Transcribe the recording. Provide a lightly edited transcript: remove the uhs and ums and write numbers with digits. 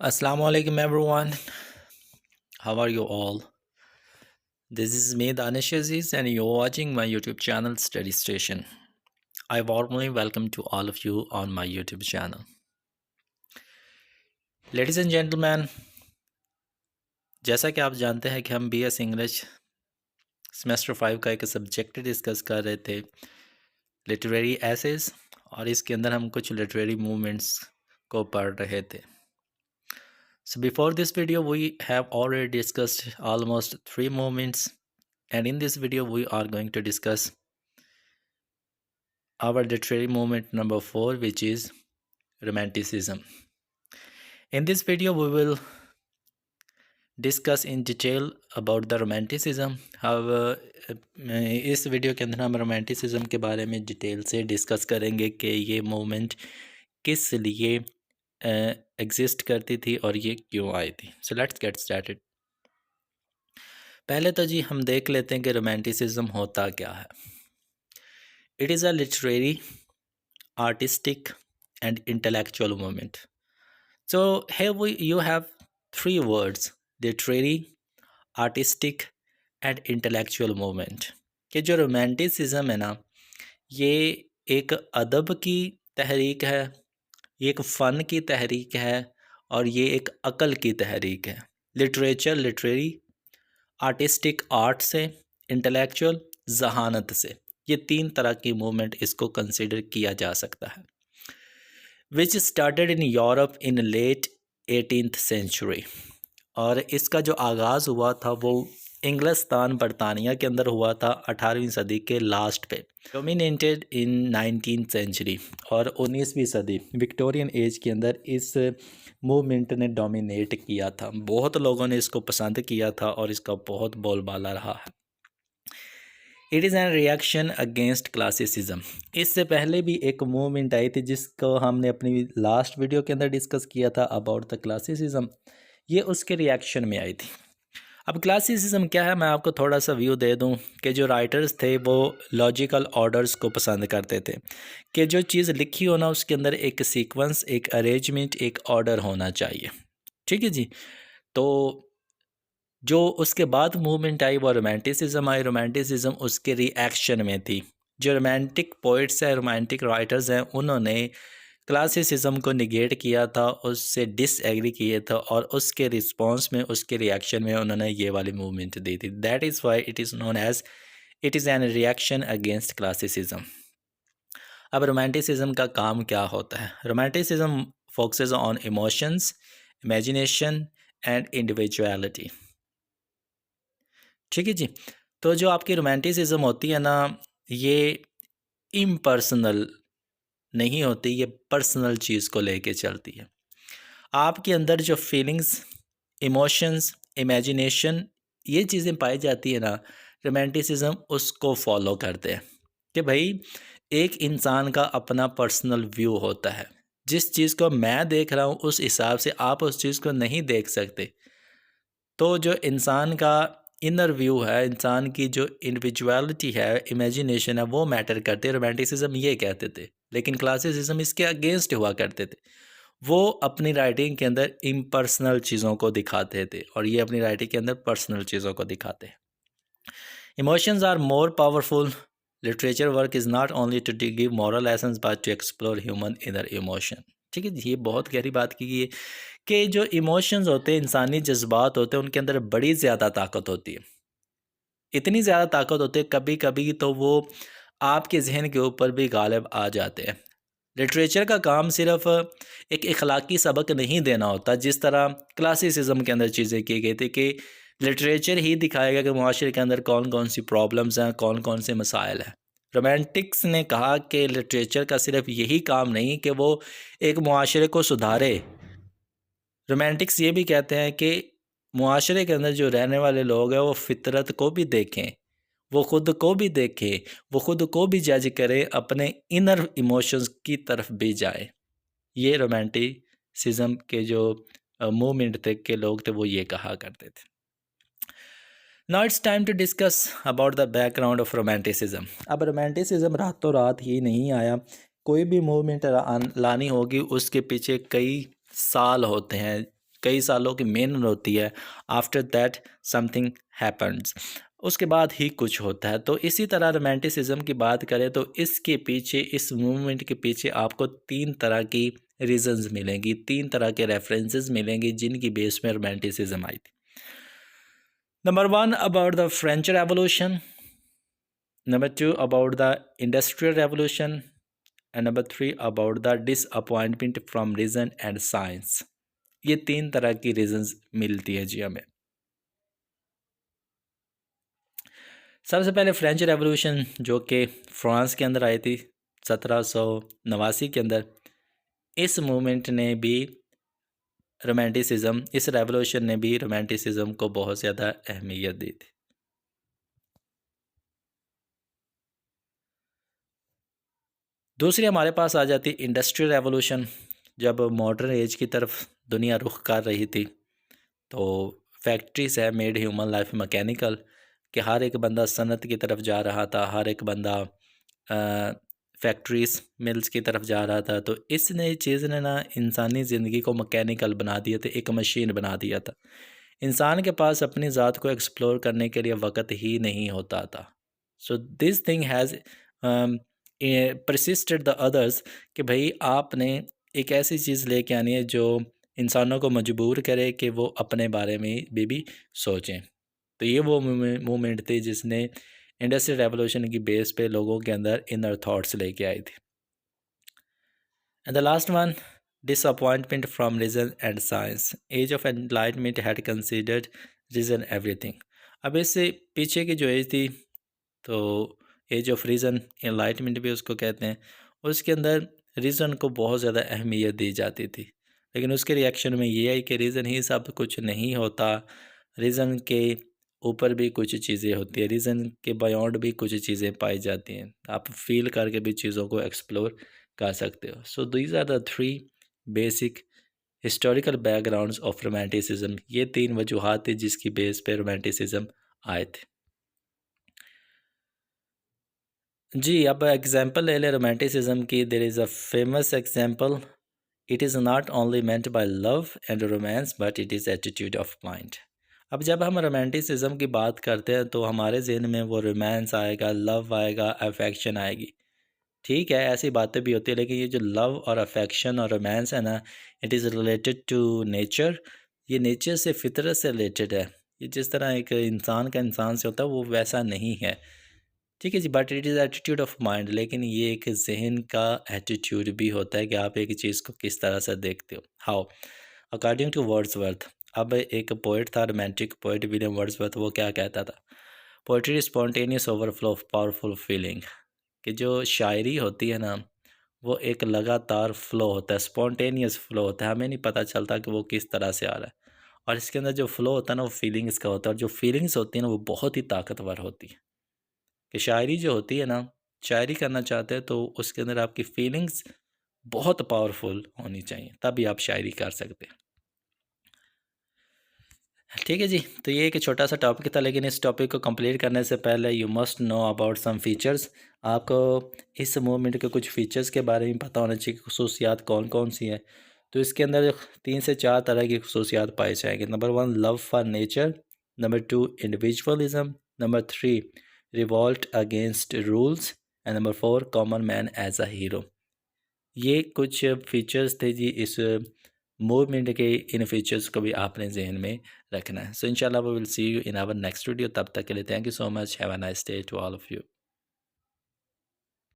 Assalamu alaikum everyone. How are you all? This is me Danish Aziz and you're watching my YouTube channel Study Station. I warmly welcome to all of you on my YouTube channel. Ladies and gentlemen, जैसा कि आप जानते हैं कि हम BS English semester 5 का एक subject discuss कर रहे थे लिटरेरी एसेस और इसके अंदर हम कुछ लिटरेरी मूवमेंट्स को पढ़ रहे थे. So before this video we have already discussed almost 3 movements, and in this video we are going to discuss our literary movement number 4, which is Romanticism. In this video we will discuss in detail about the Romanticism. However, इस video के अंदर हम romanticism के बारे में detail से discuss करेंगे कि ये मूवमेंट किस लिए एग्जिस्ट करती थी और ये क्यों आई थी. So let's get started. पहले तो जी हम देख लेते हैं कि रोमांटिसिज्म होता क्या है. It is a literary, artistic and intellectual movement. So here you have 3 words: literary, artistic and intellectual movement. कि जो रोमांटिसिज्म है ना, ये एक अदब की तहरीक है, ये एक फ़न की तहरीक है और ये एक अक़ल की तहरीक है. लिटरेचर लिटरेरी, आर्टिस्टिक आर्ट से, इंटेलेक्चुअल जहानत से, ये 3 तरह की मूवमेंट इसको कंसिडर किया जा सकता है. Which started in Europe in late 18th century. और इसका जो आगाज़ हुआ था वो इंग्लिस्तान बरतानिया के अंदर हुआ था 18वीं सदी के लास्ट पे. डोमिनेटेड इन 19th सेंचुरी, और 19वीं सदी विक्टोरियन एज के अंदर इस मूवमेंट ने डोमिनेट किया था. बहुत लोगों ने इसको पसंद किया था और इसका बहुत बोलबाला रहा है. It is an reaction against classicism. इससे पहले भी एक मूवमेंट आई थी जिसको हमने अपनी लास्ट वीडियो के अंदर डिस्कस किया था अबाउट द क्लासिसिज्म. ये उसके रिएक्शन में आई थी. अब क्लासिसिज्म क्या है, मैं आपको थोड़ा सा व्यू दे दूं कि जो राइटर्स थे वो लॉजिकल ऑर्डर्स को पसंद करते थे कि जो चीज़ लिखी हो ना उसके अंदर एक सीक्वेंस, एक अरेंजमेंट, एक ऑर्डर होना चाहिए. ठीक है जी. तो जो उसके बाद मूवमेंट आई वो रोमांटिसिज्म आई. रोमांटिसिज्म उसके रिएक्शन में थी. जो रोमांटिक पोइट्स हैं, रोमांटिक राइटर्स हैं, उन्होंने क्लासिसिज्म को निगेट किया था, उससे डिसएग्री किए थे और उसके रिस्पांस में, उसके रिएक्शन में उन्होंने ये वाली मूवमेंट दी थी. That is why it is known as it is an reaction against classicism. अब रोमांटिसिज्म का काम क्या होता है? Romanticism focuses on emotions, imagination and individuality. ठीक है जी. तो जो आपकी रोमांटिसिज्म होती है ना, ये इम्पर्सनल नहीं होती, ये पर्सनल चीज़ को लेके चलती है. आपके अंदर जो फीलिंग्स, इमोशंस, इमेजिनेशन, ये चीज़ें पाई जाती है ना, रोमांटिसिज्म उसको फॉलो करते हैं कि भाई एक इंसान का अपना पर्सनल व्यू होता है. जिस चीज़ को मैं देख रहा हूँ उस हिसाब से आप उस चीज़ को नहीं देख सकते. तो जो इंसान का इनर व्यू है, इंसान की जो इंडिविजुअलिटी है, इमेजिनेशन है, वो मैटर करते हैं. रोमांटिसिज्म ये कहते थे, लेकिन क्लासिसिज्म इसके अगेंस्ट हुआ करते थे. वो अपनी राइटिंग के अंदर इम्पर्सनल चीज़ों को दिखाते थे और ये अपनी राइटिंग के अंदर पर्सनल चीज़ों को दिखाते हैं. Emotions are more powerful. Literature work is not only to give moral lessons but to explore human inner emotion. ठीक है, ये बहुत गहरी बात की गई है कि जो इमोशंस होते हैं, इंसानी जज्बात होते हैं, उनके अंदर बड़ी ज़्यादा ताकत होती है. इतनी ज़्यादा ताकत होती है कभी कभी तो वो आपके जहन के ऊपर भी गालिब आ जाते हैं. लिटरेचर का काम सिर्फ एक इखलाकी सबक नहीं देना होता, जिस तरह क्लासिसिज्म के अंदर चीज़ें की गई थी कि लिटरेचर ही दिखाएगा कि मुआशरे के अंदर कौन कौन सी प्रॉब्लम्स हैं, कौन कौन से मसाइल हैं. रोमांटिक्स ने कहा कि लिटरेचर का सिर्फ यही काम नहीं कि वो एक मुआशरे को सुधारे. रोमांटिक्स ये भी कहते हैं कि मुआशरे के अंदर जो रहने वाले लोग हैं वो फितरत को भी देखें, वो ख़ुद को भी देखें, वो ख़ुद को भी जज करें, अपने इनर इमोशंस की तरफ भी जाए. ये रोमांटिसिज्म के जो मूवमेंट थे के लोग थे वो ये कहा करते थे. Now it's time to discuss about the background of romanticism. अब रोमांटिसिज्म रातों रात ही नहीं आया. कोई भी मूवमेंट लानी होगी उसके पीछे कई साल होते हैं, कई सालों की मेहनत होती है, आफ्टर दैट समथिंग हैपन्स, उसके बाद ही कुछ होता है। तो इसी तरह रोमांटिसिज्म की बात करें तो इसके पीछे, इस मूवमेंट के पीछे आपको 3 तरह की रीजंस मिलेंगी, 3 तरह के रेफरेंसेस मिलेंगी जिनकी बेस में रोमांटिसिज्म आई थी। Number 1 about the French revolution, number 2 about the industrial revolution, and number 3 about the disappointment from reason and science. ये 3 तरह की रीजंस मिलती है जी हमें। सबसे पहले फ्रेंच रेवोल्यूशन जो कि फ्रांस के अंदर आई थी 1789 के अंदर। इस मूवमेंट ने भी रोमांटिसिज्म, इस रेवोल्यूशन ने भी रोमांटिसिज्म को बहुत ज़्यादा अहमियत दी थी। दूसरी हमारे पास आ जाती इंडस्ट्रियल रेवोल्यूशन। जब मॉडर्न एज की तरफ दुनिया रुख कर रही थी तो फैक्ट्रीज है मेड ह्यूमन लाइफ मैकेनिकल, कि हर एक बंदा सनत की तरफ जा रहा था, हर एक बंदा फैक्ट्रीज मिल्स की तरफ जा रहा था। तो इस नई चीज़ ने ना इंसानी ज़िंदगी को मैकेनिकल बना दिया था, एक मशीन बना दिया था। इंसान के पास अपनी ज़ात को एक्सप्लोर करने के लिए वक़्त ही नहीं होता था। So this thing has persisted the others, कि भाई आपने एक ऐसी चीज़ लेके आनी है जो इंसानों को मजबूर करे कि वो अपने बारे में भी सोचें। तो ये वो मूवमेंट थी जिसने इंडस्ट्रियल रेवोल्यूशन की बेस पे लोगों के अंदर इनर थॉट्स लेके आई थी। And the last one, disappointment from reason and science. Age of enlightenment had considered reason everything. अब इससे पीछे की जो एज थी, तो एज ऑफ रीज़न, एनलाइटमेंट भी उसको कहते हैं, उसके अंदर रीज़न को बहुत ज़्यादा अहमियत दी जाती थी। लेकिन उसके रिएक्शन में ये है कि रीज़न ही सब कुछ नहीं होता, रीज़न के ऊपर भी कुछ चीज़ें होती है, रीज़न के बियॉन्ड भी कुछ चीज़ें पाई जाती हैं, आप फील करके भी चीज़ों को एक्सप्लोर कर सकते हो। So these are the 3 basic historical backgrounds of romanticism. ये 3 वजूहात थी जिसकी बेस पे रोमांटिसिज्म आए थे। जी, अब एग्जांपल ले लें रोमांटिसिज्म की। There is a famous example, it is not only meant by love and romance but it is attitude of mind. अब जब हम रोमांटिसिज्म की बात करते हैं तो हमारे ज़हन में वो रोमांस आएगा, लव आएगा, अफेक्शन आएगी। ठीक है, ऐसी बातें भी होती है, लेकिन ये जो लव और अफेक्शन और रोमांस है ना, it is related to nature. ये नेचर से, फितरत से रिलेटेड है। ये जिस तरह एक इंसान का इंसान से होता है वो वैसा नहीं है। ठीक है जी, but it is attitude of mind. लेकिन ये एक जहन का एटीट्यूड भी होता है कि आप एक चीज़ को किस तरह से देखते हो। How, according to Wordsworth. अब एक पोइट था, रोमांटिक पोइट विलियम वर्ड्सवर्थ, वो क्या कहता था, poetry spontaneous overflow of powerful feeling. कि जो शायरी होती है ना, वो एक लगातार फ़्लो होता है, स्पॉन्टेनियस फ़्लो होता है, हमें नहीं पता चलता कि वो किस तरह से आ रहा है। और इसके अंदर जो फ़्लो होता है ना, वो फीलिंग्स का होता है, और जो फीलिंग्स होती है ना वो बहुत ही ताकतवर होती है। कि शायरी जो होती है ना, शायरी करना चाहते हैं तो उसके अंदर आपकी फीलिंग्स बहुत पावरफुल होनी चाहिए, तभी आप शायरी कर सकते हैं। ठीक है जी, तो ये एक छोटा सा टॉपिक था, लेकिन इस टॉपिक को कंप्लीट करने से पहले you must know about some features. आपको इस मूवमेंट के कुछ फीचर्स के बारे में पता होना चाहिए, खसूसियात कौन कौन सी हैं। तो इसके अंदर 3 से 4 तरह की खसूसियात पाई जाएंगी। Number 1 love for nature, number 2 individualism, number 3 revolt against rules, and number 4 common man as a hero. ये कुछ फीचर्स थे जी इस मूवमेंट के। इन फीचर्स को भी आपने जहन में रखना है। सो इंशाल्लाह we will see you in our next video. तब तक के लिए thank you so much, have a nice day to all of you.